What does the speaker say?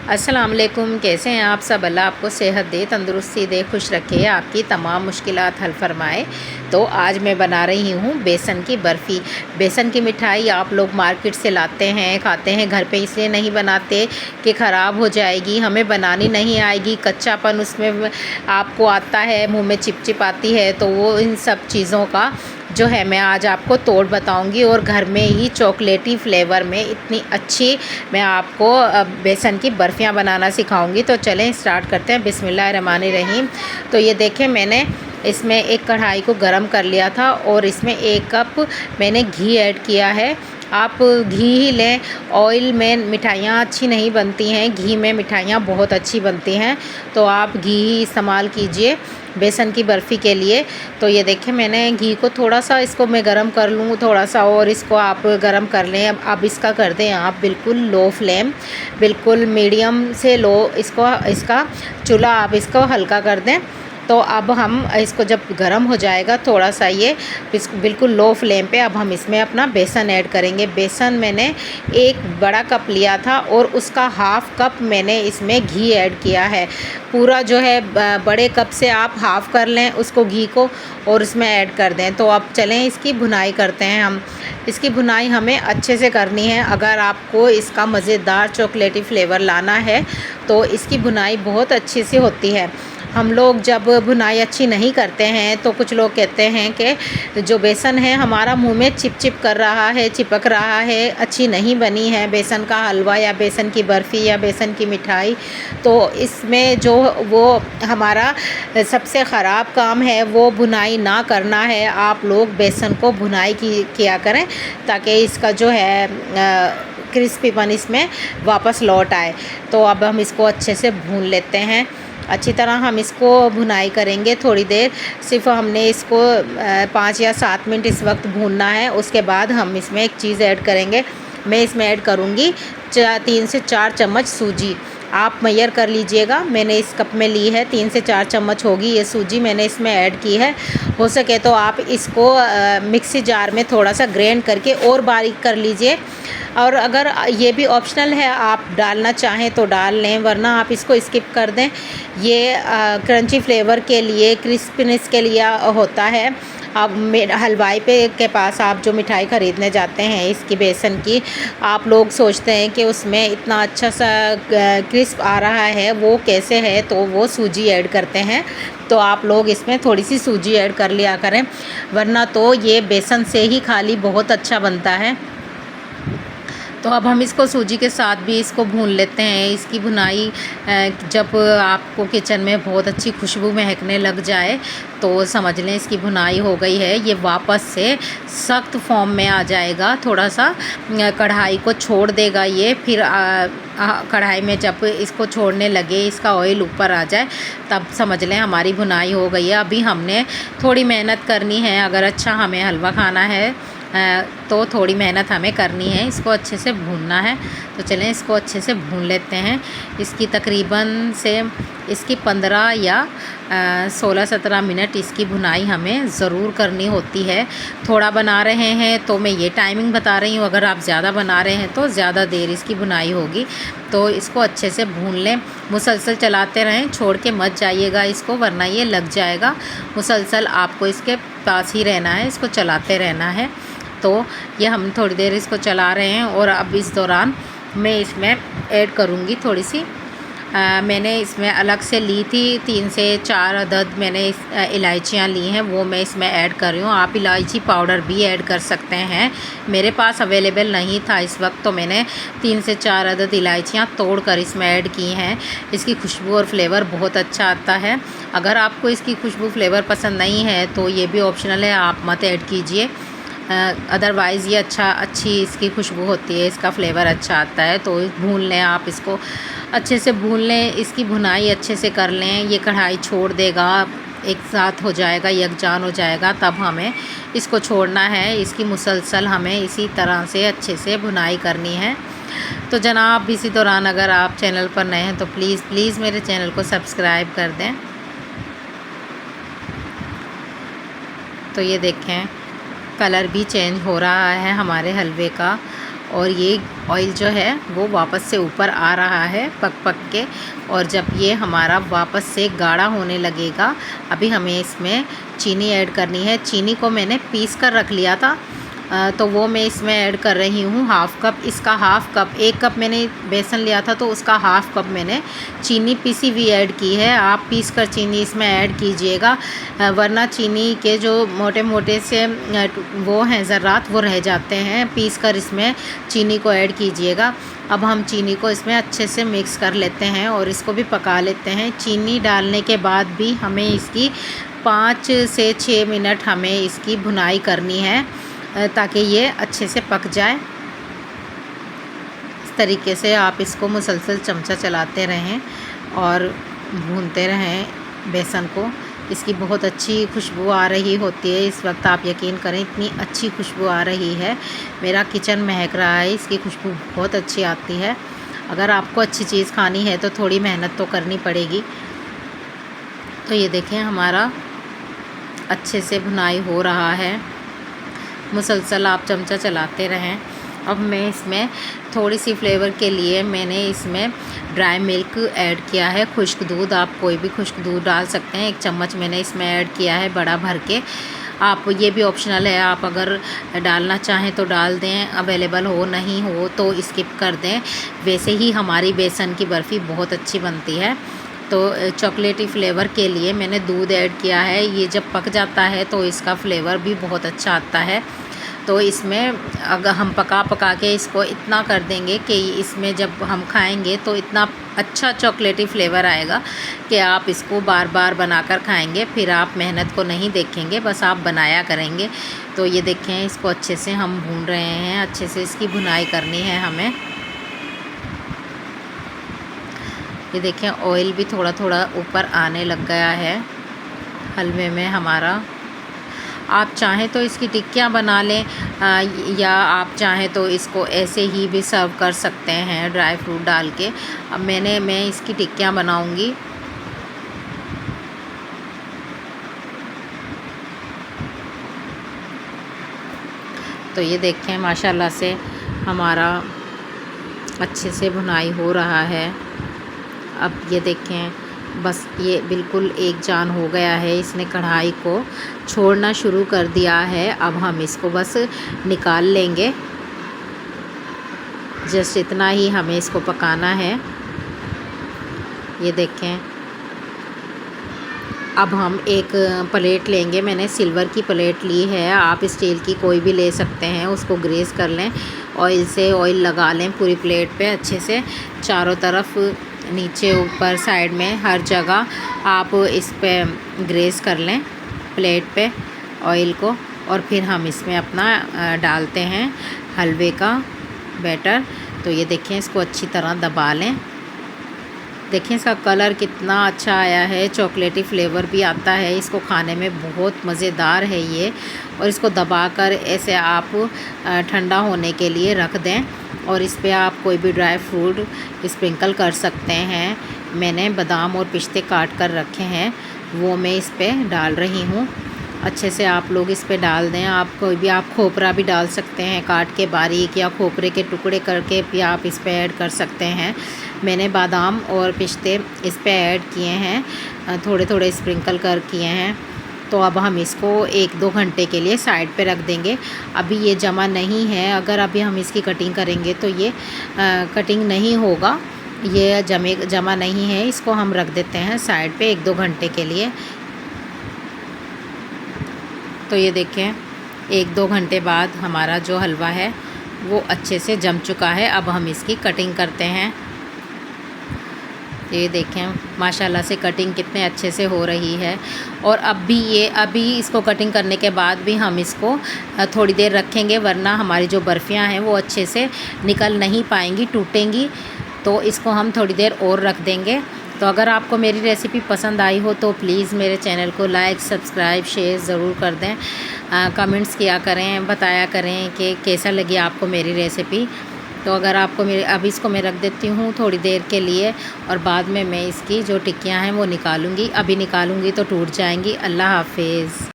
अस्सलाम वालेकुम। कैसे हैं आप सब? अल्लाह आपको सेहत दे, तंदुरुस्ती दे, खुश रखे, आपकी तमाम मुश्किलात हल फरमाए। तो आज मैं बना रही हूँ बेसन की बर्फ़ी। बेसन की मिठाई आप लोग मार्केट से लाते हैं, खाते हैं, घर पे इसलिए नहीं बनाते कि ख़राब हो जाएगी, हमें बनानी नहीं आएगी, कच्चापन उसमें आपको आता है, मुँह में चिप आती है। तो वो इन सब चीज़ों का जो है मैं आज आपको तोड़ बताऊंगी और घर में ही चॉकलेटी फ्लेवर में इतनी अच्छी मैं आपको बेसन की बर्फ़ियाँ बनाना सिखाऊंगी। तो चलें स्टार्ट करते हैं। बिस्मिल्लाहिर्रहमानिर्रहीम। तो ये देखें, मैंने इसमें एक कढ़ाई को गरम कर लिया था और इसमें 1 कप मैंने घी ऐड किया है। आप घी ही लें, ऑयल में मिठाइयाँ अच्छी नहीं बनती हैं, घी में मिठाइयाँ बहुत अच्छी बनती हैं। तो आप घी ही इस्तेमाल कीजिए बेसन की बर्फ़ी के लिए। तो ये देखें, मैंने घी को थोड़ा सा इसको मैं गरम कर लूँ थोड़ा सा, और इसको आप गरम कर लें। अब इसका कर दें आप बिल्कुल लो फ्लेम, बिल्कुल मीडियम से लो इसका चूल्हा आप इसको हल्का कर दें। तो अब हम इसको जब गरम हो जाएगा थोड़ा सा, ये बिल्कुल लो फ्लेम पे अब हम इसमें अपना बेसन ऐड करेंगे। बेसन मैंने 1 बड़ा कप लिया था और उसका हाफ़ कप मैंने इसमें घी ऐड किया है। पूरा जो है बड़े कप से आप हाफ़ कर लें उसको, घी को, और उसमें ऐड कर दें। तो अब चलें इसकी भुनाई करते हैं हम। इसकी भुनाई हमें अच्छे से करनी है। अगर आपको इसका मज़ेदार चॉकलेटी फ्लेवर लाना है तो इसकी भुनाई बहुत अच्छी सी होती है। हम लोग जब भुनाई अच्छी नहीं करते हैं तो कुछ लोग कहते हैं कि जो बेसन है हमारा मुंह में चिप कर रहा है, चिपक रहा है, अच्छी नहीं बनी है बेसन का हलवा या बेसन की बर्फ़ी या बेसन की मिठाई। तो इसमें जो वो हमारा सबसे ख़राब काम है वो भुनाई ना करना है। आप लोग बेसन को भुनाई किया करें ताकि इसका जो है क्रिस्पीपन इसमें वापस लौट आए। तो अब हम इसको अच्छे से भून लेते हैं। अच्छी तरह हम इसको भुनाई करेंगे थोड़ी देर। सिर्फ हमने इसको 5 या 7 मिनट इस वक्त भूनना है। उसके बाद हम इसमें एक चीज़ ऐड करेंगे। मैं इसमें ऐड करूँगी 3 से 4 चम्मच सूजी। आप मेजर कर लीजिएगा, मैंने इस कप में ली है, 3 से 4 चम्मच होगी ये सूजी मैंने इसमें ऐड की है। हो सके तो आप इसको मिक्सी जार में थोड़ा सा ग्राइंड करके और बारीक कर लीजिए। और अगर ये भी ऑप्शनल है, आप डालना चाहें तो डाल लें, वरना आप इसको स्किप कर दें। ये क्रंची फ्लेवर के लिए, क्रिस्पीनेस के लिए होता है। अब हलवाई के पास आप जो मिठाई ख़रीदने जाते हैं इसकी बेसन की, आप लोग सोचते हैं कि उसमें इतना अच्छा सा क्रिस्प आ रहा है, वो कैसे है? तो वो सूजी ऐड करते हैं। तो आप लोग इसमें थोड़ी सी सूजी ऐड कर लिया करें, वरना तो ये बेसन से ही खाली बहुत अच्छा बनता है। तो अब हम इसको सूजी के साथ भी इसको भून लेते हैं। इसकी भुनाई जब आपको किचन में बहुत अच्छी खुशबू महकने लग जाए तो समझ लें इसकी भुनाई हो गई है। ये वापस से सख्त फॉर्म में आ जाएगा, थोड़ा सा कढ़ाई को छोड़ देगा ये। फिर कढ़ाई में जब इसको छोड़ने लगे, इसका ऑयल ऊपर आ जाए, तब समझ लें हमारी भुनाई हो गई है। अभी हमने थोड़ी मेहनत करनी है, अगर अच्छा हमें हलवा खाना है तो थोड़ी मेहनत हमें करनी है, इसको अच्छे से भूनना है। तो चलें इसको अच्छे से भून लेते हैं। इसकी तकरीबन से इसकी 15 या 16-17 मिनट इसकी भुनाई हमें ज़रूर करनी होती है। थोड़ा बना रहे हैं तो मैं ये टाइमिंग बता रही हूँ, अगर आप ज़्यादा बना रहे हैं तो ज़्यादा देर इसकी भुनाई होगी। तो इसको अच्छे से भून लें, मुसलसल चलाते रहें, छोड़ के मत जाइएगा इसको, वरना ये लग जाएगा। मुसलसल आपको इसके पास ही रहना है, इसको चलाते रहना है। तो ये हम थोड़ी देर इसको चला रहे हैं और अब इस दौरान मैं इसमें ऐड करूँगी थोड़ी सी मैंने इसमें अलग से ली थी 3 से 4 अदद मैंने इलायचियाँ ली हैं, वो मैं इसमें ऐड कर रही हूँ। आप इलायची पाउडर भी ऐड कर सकते हैं, मेरे पास अवेलेबल नहीं था इस वक्त, तो मैंने 3 से 4 अदद इलायचियाँ तोड़ कर इसमें ऐड की हैं। इसकी खुशबू और फ्लेवर बहुत अच्छा आता है। अगर आपको इसकी खुशबू फ्लेवर पसंद नहीं है तो ये भी ऑप्शनल है, आप मत ऐड कीजिए। अदरवाइज़ ये अच्छी इसकी खुशबू होती है, इसका फ्लेवर अच्छा आता है। तो भून लें, आप इसको अच्छे से भून लें, इसकी भुनाई अच्छे से कर लें। ये कढ़ाई छोड़ देगा, एक साथ हो जाएगा, यकजान हो जाएगा, तब हमें इसको छोड़ना है। इसकी मुसलसल हमें इसी तरह से अच्छे से भुनाई करनी है। तो जनाब, इसी दौरान अगर आप चैनल पर नए हैं तो प्लीज़ मेरे चैनल को सब्सक्राइब कर दें। तो ये देखें, कलर भी चेंज हो रहा है हमारे हलवे का और ये ऑयल जो है वो वापस से ऊपर आ रहा है पक पक के। और जब ये हमारा वापस से गाढ़ा होने लगेगा, अभी हमें इसमें चीनी ऐड करनी है। चीनी को मैंने पीस कर रख लिया था, तो वो मैं इसमें ऐड कर रही हूँ हाफ़ कप। इसका हाफ़ कप, 1 कप मैंने बेसन लिया था तो उसका हाफ़ कप मैंने चीनी पीसी हुई ऐड की है। आप पीस कर चीनी इसमें ऐड कीजिएगा, वरना चीनी के जो मोटे मोटे से वो हैं ज़र्रात वो रह जाते हैं। पीस कर इसमें चीनी को ऐड कीजिएगा। अब हम चीनी को इसमें अच्छे से मिक्स कर लेते हैं और इसको भी पका लेते हैं। चीनी डालने के बाद भी हमें इसकी 5 से 6 मिनट हमें इसकी भुनाई करनी है, ताकि ये अच्छे से पक जाए। इस तरीके से आप इसको मुसलसल चमचा चलाते रहें और भूनते रहें बेसन को। इसकी बहुत अच्छी खुशबू आ रही होती है इस वक्त, आप यकीन करें इतनी अच्छी खुशबू आ रही है। मेरा किचन महक रहा है, इसकी खुशबू बहुत अच्छी आती है। अगर आपको अच्छी चीज़ खानी है तो थोड़ी मेहनत तो करनी पड़ेगी। तो ये देखें हमारा अच्छे से भुनाई हो रहा है, मुसलसल आप चमचा चलाते रहें। अब मैं इसमें थोड़ी सी फ्लेवर के लिए मैंने इसमें ड्राई मिल्क ऐड किया है, खुश्क दूध। आप कोई भी खुश्क दूध डाल सकते हैं, 1 चम्मच मैंने इसमें ऐड किया है बड़ा भर के। आप ये भी ऑप्शनल है, आप अगर डालना चाहें तो डाल दें, अवेलेबल हो नहीं हो तो स्किप कर दें। वैसे ही हमारी बेसन की बर्फ़ी बहुत अच्छी बनती है। तो चॉकलेटी फ्लेवर के लिए मैंने दूध ऐड किया है। ये जब पक जाता है तो इसका फ्लेवर भी बहुत अच्छा आता है। तो इसमें अगर हम पका के इसको इतना कर देंगे कि इसमें जब हम खाएंगे तो इतना अच्छा चॉकलेटी फ्लेवर आएगा कि आप इसको बार बार बनाकर खाएंगे, फिर आप मेहनत को नहीं देखेंगे, बस आप बनाया करेंगे। तो ये देखें, इसको अच्छे से हम भून रहे हैं, अच्छे से इसकी भुनाई करनी है हमें। ये देखें ऑयल भी थोड़ा थोड़ा ऊपर आने लग गया है हलवे में हमारा। आप चाहें तो इसकी टिक्कियाँ बना लें, या आप चाहें तो इसको ऐसे ही भी सर्व कर सकते हैं ड्राई फ्रूट डाल के। अब मैं इसकी टिक्कियाँ बनाऊंगी। तो ये देखें माशाल्लाह से हमारा अच्छे से भुनाई हो रहा है। अब ये देखें बस ये बिल्कुल एक जान हो गया है, इसने कढ़ाई को छोड़ना शुरू कर दिया है। अब हम इसको बस निकाल लेंगे, जस्ट इतना ही हमें इसको पकाना है। ये देखें अब हम एक प्लेट लेंगे, मैंने सिल्वर की प्लेट ली है, आप स्टील की कोई भी ले सकते हैं। उसको ग्रेस कर लें, ऑयल से ऑयल लगा लें पूरी प्लेट पे अच्छे से, चारों तरफ नीचे ऊपर साइड में हर जगह आप इस पे ग्रेस कर लें प्लेट पे ऑयल को। और फिर हम इसमें अपना डालते हैं हलवे का बैटर। तो ये देखें इसको अच्छी तरह दबा लें। देखें इसका कलर कितना अच्छा आया है, चॉकलेटी फ्लेवर भी आता है, इसको खाने में बहुत मज़ेदार है ये। और इसको दबाकर ऐसे आप ठंडा होने के लिए रख दें और इस पे आप कोई भी ड्राई फ्रूट स्प्रिंकल कर सकते हैं। मैंने बादाम और पिस्ते काट कर रखे हैं, वो मैं इस पे डाल रही हूँ। अच्छे से आप लोग इस पे डाल दें। आप कोई भी आप खोपरा भी डाल सकते हैं काट के बारीक, या खोपरे के टुकड़े करके भी आप इस पे ऐड कर सकते हैं। मैंने बादाम और पिस्ते इस पे ऐड किए हैं, थोड़े थोड़े स्प्रिंकल कर किए हैं। तो अब हम इसको 1-2 घंटे के लिए साइड पे रख देंगे। अभी ये जमा नहीं है, अगर अभी हम इसकी कटिंग करेंगे तो ये कटिंग नहीं होगा, ये जमा नहीं है। इसको हम रख देते हैं साइड पे 1-2 घंटे के लिए। तो ये देखें 1-2 घंटे बाद हमारा जो हलवा है वो अच्छे से जम चुका है। अब हम इसकी कटिंग करते हैं। ये देखें माशाल्लाह से कटिंग कितने अच्छे से हो रही है। और अभी इसको कटिंग करने के बाद भी हम इसको थोड़ी देर रखेंगे, वरना हमारी जो बर्फ़ियाँ हैं वो अच्छे से निकल नहीं पाएंगी, टूटेंगी। तो इसको हम थोड़ी देर और रख देंगे। तो अगर आपको मेरी रेसिपी पसंद आई हो तो प्लीज़ मेरे चैनल को लाइक, सब्सक्राइब, शेयर ज़रूर कर दें। कमेंट्स किया करें, बताया करें कि कैसा लगी आपको मेरी रेसिपी। तो अगर आपको अभी इसको मैं रख देती हूँ थोड़ी देर के लिए, और बाद में मैं इसकी जो टिक्कियाँ हैं वो निकालूँगी। अभी निकालूँगी तो टूट जाएंगी। अल्लाह हाफिज़।